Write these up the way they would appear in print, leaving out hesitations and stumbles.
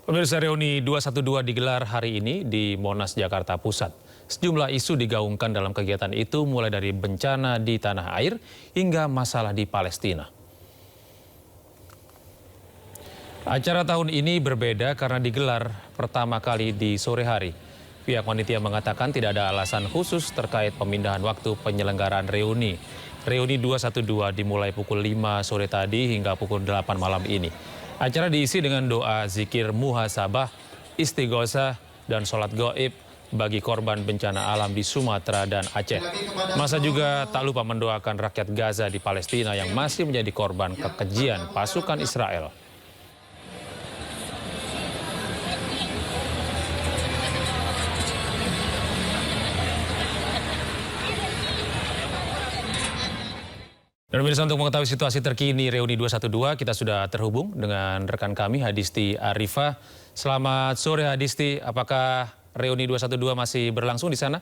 Pemirsa, reuni 212 digelar hari ini di Monas, Jakarta Pusat. Sejumlah isu digaungkan dalam kegiatan itu mulai dari bencana di tanah air hingga masalah di Palestina. Acara tahun ini berbeda karena digelar pertama kali di sore hari. Pihak panitia mengatakan tidak ada alasan khusus terkait pemindahan waktu penyelenggaraan reuni. Reuni 212 dimulai pukul 5 sore tadi hingga pukul 8 malam ini. Acara diisi dengan doa, zikir, muhasabah, istighosah, dan sholat gaib bagi korban bencana alam di Sumatera dan Aceh. Masa juga tak lupa mendoakan rakyat Gaza di Palestina yang masih menjadi korban kekejian pasukan Israel. Dan pemirsa, untuk mengetahui situasi terkini reuni 212, kita sudah terhubung dengan rekan kami Hadisti Arifah. Selamat sore Hadisti, apakah reuni 212 masih berlangsung di sana?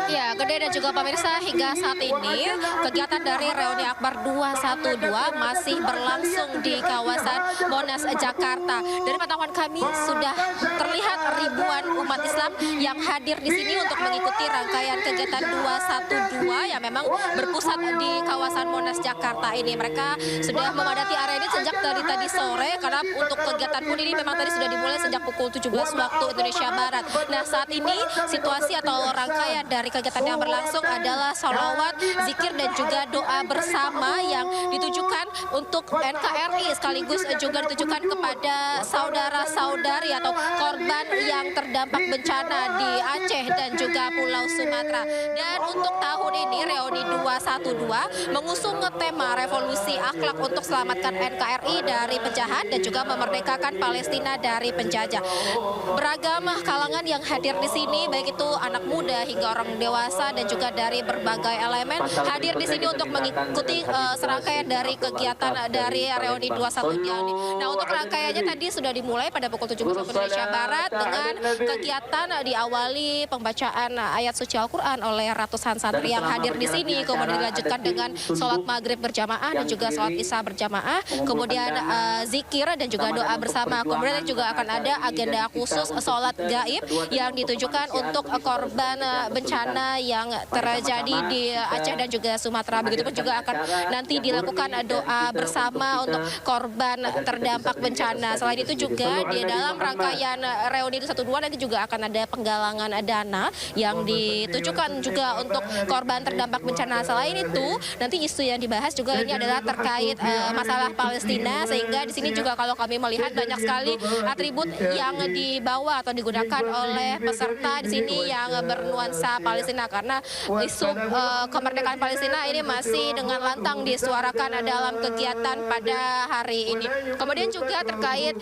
Ya, Gede dan juga pemirsa, hingga saat ini kegiatan dari reuni Akbar 212 masih berlangsung di kawasan Monas, Jakarta. Dari pantauan kami sudah terlihat ribuan umat Islam yang hadir di sini untuk mengikuti rangkaian kegiatan 212 yang memang berpusat di kawasan Monas, Jakarta ini. Mereka sudah memadati area ini sejak dari tadi sore karena untuk kegiatan pun ini memang tadi sudah dimulai sejak pukul 17 waktu Indonesia Barat. Nah, saat ini situasi atau rangkaian dari kegiatan yang berlangsung adalah sholawat, zikir dan juga doa bersama yang ditujukan untuk NKRI sekaligus juga ditujukan kepada saudara-saudari atau korban yang terdampak bencana di Aceh dan juga Pulau Sumatera. Dan untuk tahun ini reuni 212 mengusung tema revolusi akhlak untuk selamatkan NKRI dari penjahat dan juga memerdekakan Palestina dari penjajah. Beragam kalangan yang hadir di sini, baik itu anak muda hingga orang dewasa dan juga dari berbagai elemen hadir di sini untuk mengikuti serangkaian dari kegiatan dari reuni 212 ini. Nah, untuk rangkaiannya tadi sudah dimulai pada pukul 17 waktu Indonesia Barat dengan kegiatan diawali pembacaan ayat suci Al-Quran oleh ratusan santri yang hadir di sini, kemudian dilanjutkan dengan sholat maghrib berjamaah dan juga sholat isya berjamaah, kemudian zikir dan juga doa bersama. Kemudian juga akan ada agenda khusus sholat gaib yang ditujukan untuk korban bencana yang terjadi di Aceh dan juga Sumatera. Begitupun juga akan nanti dilakukan doa bersama untuk korban terdampak bencana. Selain itu juga di dalam rangkaian reuni 212 nanti juga akan ada penggalangan dana yang ditujukan juga untuk korban terdampak bencana. Selain itu, nanti isu yang dibahas juga ini adalah terkait masalah Palestina, sehingga di sini juga kalau kami melihat banyak sekali atribut yang dibawa atau digunakan oleh peserta di sini yang bernuansa Palestina, karena isu kemerdekaan Palestina ini masih dengan lantang disuarakan dalam kegiatan pada hari ini. Kemudian juga terkait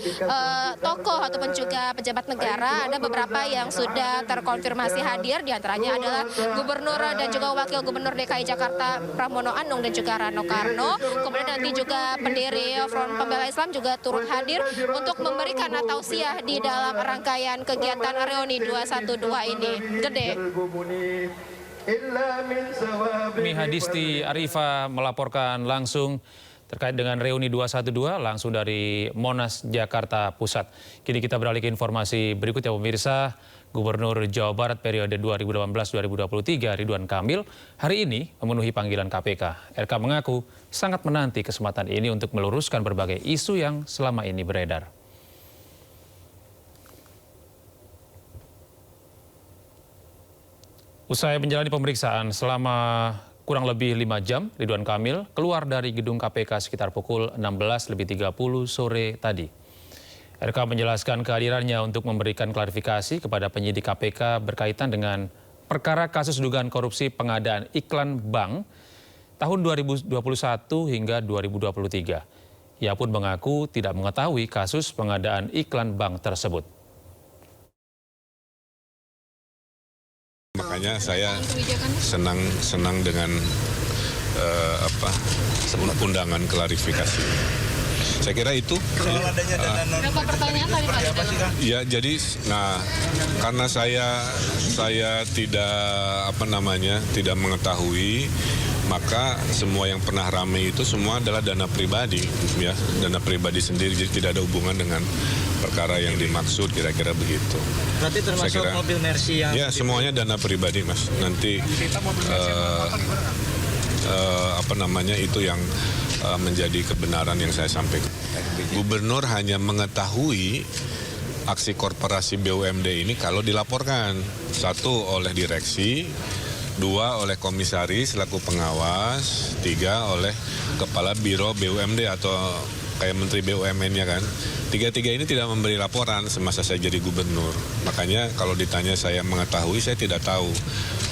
tokoh ataupun juga pejabat negara, ada beberapa yang sudah terkonfirmasi hadir, diantaranya adalah Gubernur dan juga Wakil Gubernur DKI Jakarta Pramono Anung dan juga Rano Karno. Kemudian nanti juga pendiri Front Pembela Islam juga turut hadir untuk memberikan tausiah di dalam rangkaian kegiatan reuni 212 ini. Gede. Kami Hadisti Arifah melaporkan langsung terkait dengan reuni 212 langsung dari Monas, Jakarta Pusat. Kini kita beralih ke informasi berikutnya pemirsa. Gubernur Jawa Barat periode 2018-2023 Ridwan Kamil hari ini memenuhi panggilan KPK. RK mengaku sangat menanti kesempatan ini untuk meluruskan berbagai isu yang selama ini beredar. Usai menjalani pemeriksaan selama kurang lebih 5 jam, Ridwan Kamil keluar dari gedung KPK sekitar pukul 16.30 sore tadi. RK menjelaskan kehadirannya untuk memberikan klarifikasi kepada penyidik KPK berkaitan dengan perkara kasus dugaan korupsi pengadaan iklan bank tahun 2021 hingga 2023. Ia pun mengaku tidak mengetahui kasus pengadaan iklan bank tersebut. Makanya saya senang dengan undangan klarifikasi. Saya kira itu. Berapa pertanyaan tadi Pak? Ya, jadi karena saya tidak tidak mengetahui maka semua yang pernah ramai itu semua adalah dana pribadi, ya, dana pribadi sendiri, jadi tidak ada hubungan dengan perkara yang dimaksud, kira-kira begitu. Berarti termasuk mobil Mercy yang... Ya, semuanya dana pribadi, Mas. Nanti itu yang menjadi kebenaran yang saya sampaikan. Gubernur hanya mengetahui aksi korporasi BUMD ini kalau dilaporkan. 1 oleh direksi, 2 oleh komisaris selaku pengawas, 3 oleh kepala biro BUMD atau kayak menteri BUMN-nya kan. 3 ini tidak memberi laporan semasa saya jadi gubernur. Makanya kalau ditanya saya mengetahui, saya tidak tahu.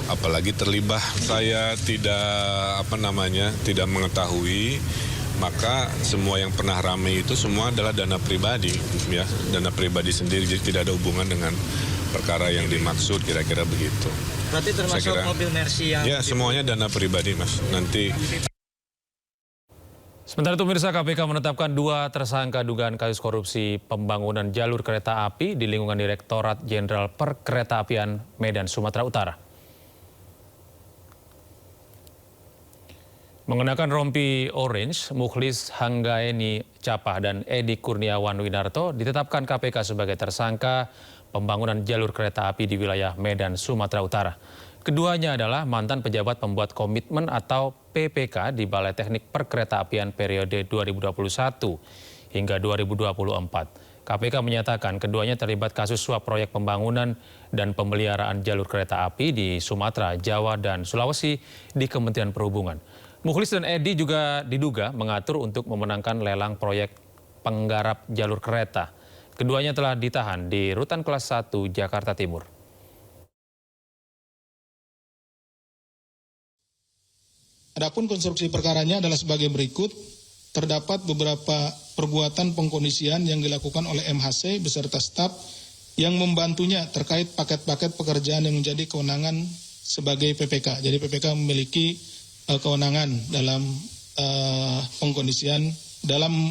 Apalagi terlibat saya tidak mengetahui, maka semua yang pernah ramai itu semua adalah dana pribadi, ya, dana pribadi sendiri, jadi tidak ada hubungan dengan perkara yang dimaksud, kira-kira begitu. Berarti termasuk mobil Mercy yang... Ya, semuanya dana pribadi, Mas. Nanti. Sementara itu, pemirsa, KPK menetapkan 2 tersangka dugaan kasus korupsi pembangunan jalur kereta api di lingkungan Direktorat Jenderal Perkeretaapian Medan, Sumatera Utara. Mengenakan rompi orange, Mukhlis Hanggaeni Capah dan Edi Kurniawan Winarto ditetapkan KPK sebagai tersangka pembangunan jalur kereta api di wilayah Medan, Sumatera Utara. Keduanya adalah mantan pejabat pembuat komitmen atau PPK di Balai Teknik Perkeretaapian periode 2021 hingga 2024. KPK menyatakan keduanya terlibat kasus suap proyek pembangunan dan pemeliharaan jalur kereta api di Sumatera, Jawa, dan Sulawesi di Kementerian Perhubungan. Mukhlis dan Edi juga diduga mengatur untuk memenangkan lelang proyek penggarap jalur kereta. Keduanya telah ditahan di Rutan Kelas 1 Jakarta Timur. Adapun konstruksi perkaranya adalah sebagai berikut. Terdapat beberapa perbuatan pengkondisian yang dilakukan oleh MHC beserta staf yang membantunya terkait paket-paket pekerjaan yang menjadi kewenangan sebagai PPK. Jadi PPK memiliki kewenangan dalam pengkondisian dalam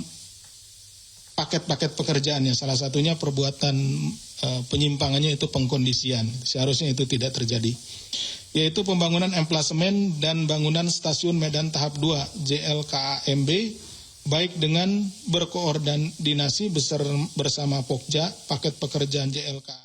paket-paket pekerjaannya. Salah satunya perbuatan penyimpangannya itu pengkondisian. Seharusnya itu tidak terjadi. Yaitu pembangunan emplasemen dan bangunan stasiun Medan tahap 2 JLKAMB baik dengan berkoordinasi bersama Pokja paket pekerjaan JLKA.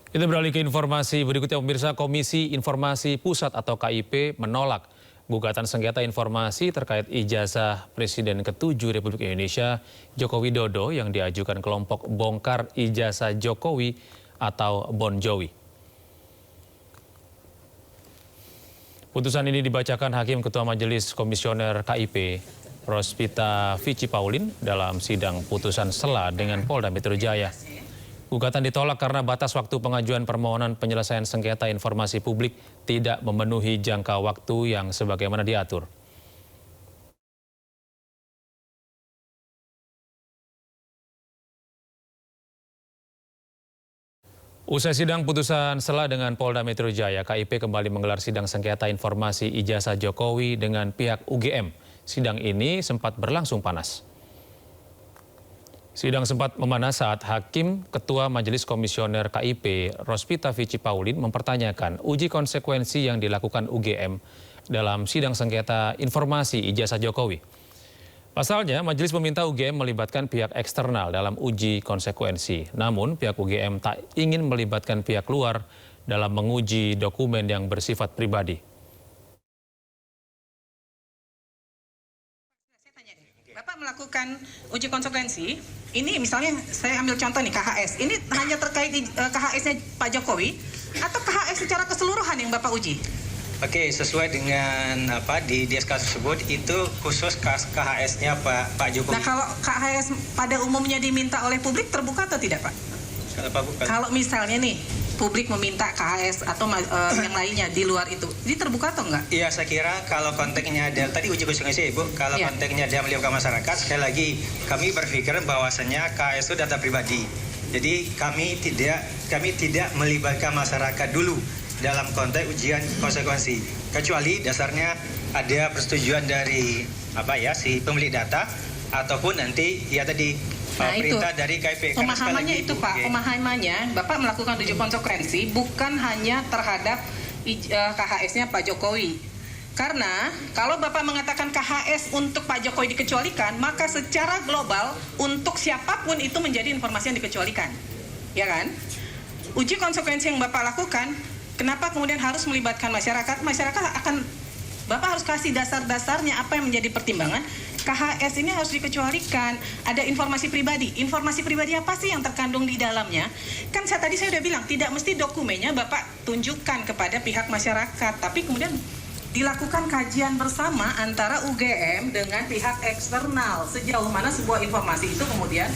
Kita beralih ke informasi berikutnya, pemirsa. Komisi Informasi Pusat atau KIP menolak gugatan sengketa informasi terkait ijazah Presiden ke-7 Republik Indonesia Joko Widodo yang diajukan kelompok bongkar ijazah Jokowi atau Bon Jowi. Putusan ini dibacakan Hakim Ketua Majelis Komisioner KIP Rospita Vici Paulin dalam sidang putusan sela dengan Polda Metro Jaya. Gugatan ditolak karena batas waktu pengajuan permohonan penyelesaian sengketa informasi publik tidak memenuhi jangka waktu yang sebagaimana diatur. Usai sidang putusan sela dengan Polda Metro Jaya, KIP kembali menggelar sidang sengketa informasi ijazah Jokowi dengan pihak UGM. Sidang ini sempat berlangsung panas. Sidang sempat memanas saat Hakim Ketua Majelis Komisioner KIP Rospita Vici Paulin mempertanyakan uji konsekuensi yang dilakukan UGM dalam sidang sengketa informasi ijazah Jokowi. Pasalnya, majelis meminta UGM melibatkan pihak eksternal dalam uji konsekuensi. Namun, pihak UGM tak ingin melibatkan pihak luar dalam menguji dokumen yang bersifat pribadi. Bapak melakukan uji konsekuensi, ini misalnya saya ambil contoh nih KHS, ini hanya terkait KHS-nya Pak Jokowi atau KHS secara keseluruhan yang Bapak uji? Oke, sesuai dengan di SK tersebut itu khusus KHS-nya Pak Jokowi. Nah, kalau KHS pada umumnya diminta oleh publik terbuka atau tidak, Pak? Kalau misalnya nih publik meminta KHS atau yang lainnya di luar itu, ini terbuka atau enggak? Iya, saya kira kalau konteksnya ada tadi uji konsekuensi, Ibu, kalau konteksnya dia melibatkan masyarakat, sekali lagi kami berpikir bahwasannya KHS itu data pribadi. Jadi kami tidak melibatkan masyarakat dulu dalam konteks ujian konsekuensi, kecuali dasarnya ada persetujuan dari si pemilik data ataupun nanti perintah dari KIP. Pemahamannya itu Pak, pemahamannya Bapak melakukan uji konsekuensi bukan hanya terhadap KHS-nya Pak Jokowi, Karena kalau Bapak mengatakan KHS untuk Pak Jokowi dikecualikan, maka secara global untuk siapapun itu menjadi informasi yang dikecualikan. Ya kan? Uji konsekuensi yang Bapak lakukan, kenapa kemudian harus melibatkan masyarakat? Masyarakat akan, Bapak harus kasih dasar-dasarnya apa yang menjadi pertimbangan. KHS ini harus dikecualikan. Ada informasi pribadi. Informasi pribadi apa sih yang terkandung di dalamnya? Kan tadi saya udah bilang, tidak mesti dokumennya Bapak tunjukkan kepada pihak masyarakat. Tapi kemudian dilakukan kajian bersama antara UGM dengan pihak eksternal. Sejauh mana sebuah informasi itu kemudian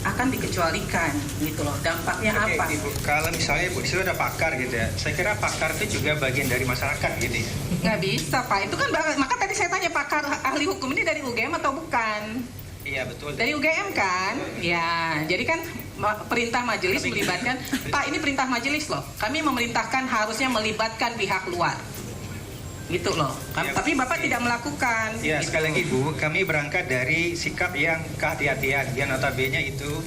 akan dikecualikan, gitu loh. Dampaknya apa? Ibu, kalau misalnya Ibu disitu ada pakar gitu ya, saya kira pakar itu juga bagian dari masyarakat gitu ya. Nggak bisa, Pak. Itu kan, maka tadi saya tanya pakar ahli hukum ini dari UGM atau bukan? Iya betul. Dari UGM kan? Ya, jadi kan perintah majelis melibatkan, Pak ini perintah majelis loh. Kami memerintahkan harusnya melibatkan pihak luar. Gitu loh. Ya, tapi Bapak tidak melakukan. Ya, gitu. sekali lagi Bu, kami berangkat dari sikap yang kehati-hatian. Yang notabene itu